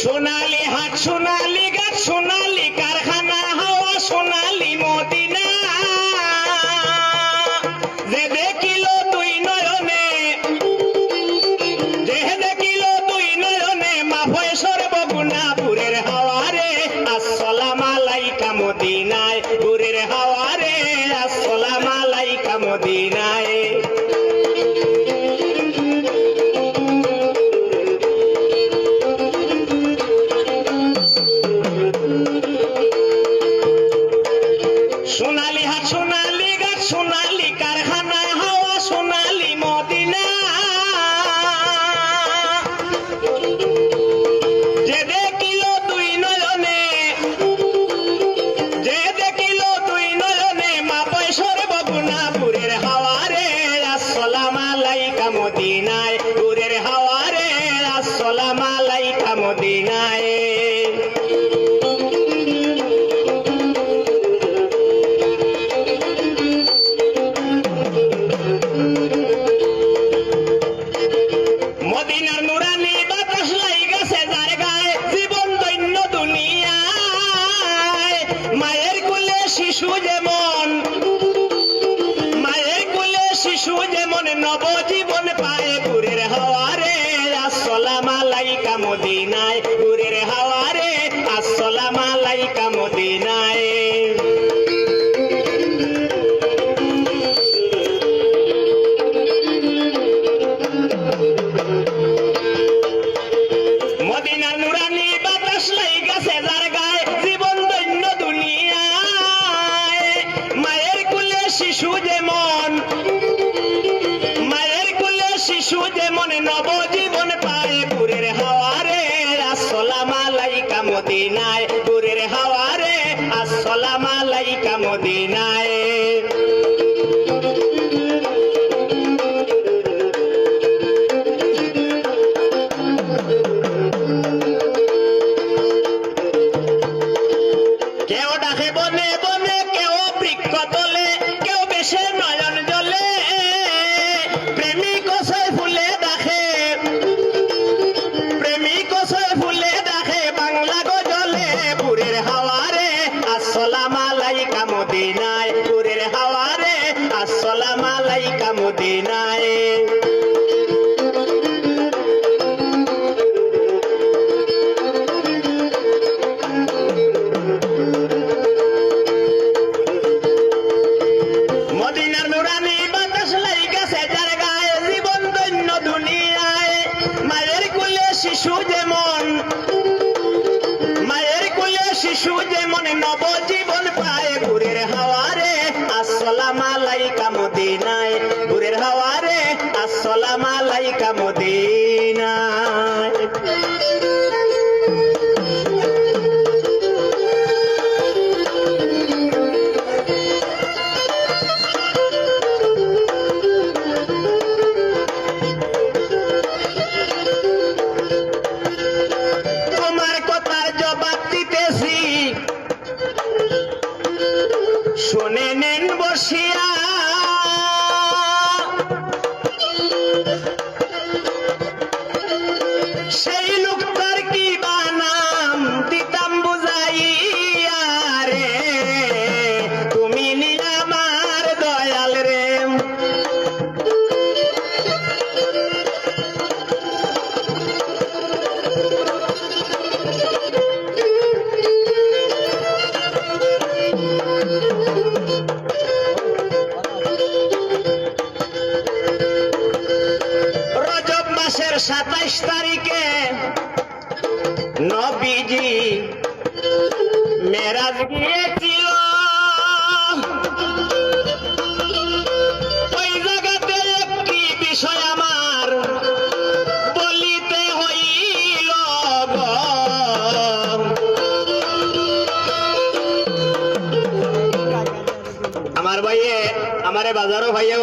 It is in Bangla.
সোনালি হাট, সোনালি ঘাট, সোনালি কারখানা, হাওয়া সোনালি মদিনা। যে দেখিল দুই নয়নে, যে দেখিল দুই নয়নে, মাফয় সর্বগুণা পুরের হাওয়ারে। আসসালামু আলাইকা মদিনায়, পুরের হাওয়ারে। আসসালামু আলাইকা মদিনায়। সোনালি হাট, সোনালি ঘাট, সোনালি কারখানা, হাওয়া সোনালি মদিনা। যে দেখিল দুই নয়নে, যে দেখিল দুই নয়নে, মাপায় সর্বগুণা পুরের হাওয়ারে। আসসালামু আলাইকা মদিনায়, পুরের হাওয়ারে। আসসালামু আলাইকা মদিনায়। মদিনার নুরানি বাতাস লাইগাছে যার গায়ে, জীবন দৈন্য দুনিয়ায়। মায়ের কোলে শিশু যেমন, মায়ের কোলে শিশু যেমন, নবজীবন পায় পুরের হাওয়ারে। আসসালামু আলাইকা মদিনায়, পুরের হাওয়ারে। আসসালামু আলাইকা মদিনায়। মদিনার নুরানি বাতাস লাইগাছে যার গায়ে, জীবন দৈন্য দুনিয়ায়। মায়ের কোলে শিশু যেমন, মায়ের কোলে শিশু যেমন, নবজীবন পায় পুরের হাওয়ারে। আসসালামু আলাইকা মদিনায়, পুরের হাওয়ারে। আসসালামু আলাইকা মদিনায়। কেউ ডাকে বনে বনে, কেউ বৃক্ষ তলে, কেউ বেশে নয়ন জলে। প্রেমিক ছয় ফুলে ডাকে, প্রেমিক ছয় ফুলে ডাকে, বাংলা গজলে পুরের হাওয়ারে। আসসালামু আলাইকা মদিনায়, পুরের হাওয়ারে। আসসালামু আলাইকা মদিনায়। মদিনার নুরানি বাতাস লাইগাছে যার গায়ে, জীবন দৈন্য দুনিয়ায়। মায়ের কোলে শিশু যেমন, মায়ের কোলে শিশু যেমন, নবজীবন পায় পুরের হাওয়ারে। আসসালামু আলাইকা মদিনায়, পুরের হাওয়ারে। আসসালামু আলাইকা মদিনায়। তোমার কথার জবাব দিতেছি, শুনে নেন বসিয়া। সেই লোকটার কি বানাম দিতাম বুঝাইয়া রে, তুমি নি আমার দয়াল রে। রজব মাসের 27 তারিখে নবীজি মেরাজ গিয়েছিল। ওই জায়গাতে একটি বিষয় আমার বলিতে হইল গো। আমার ভাইয়ে, আমারে বাজারও ভাইয়া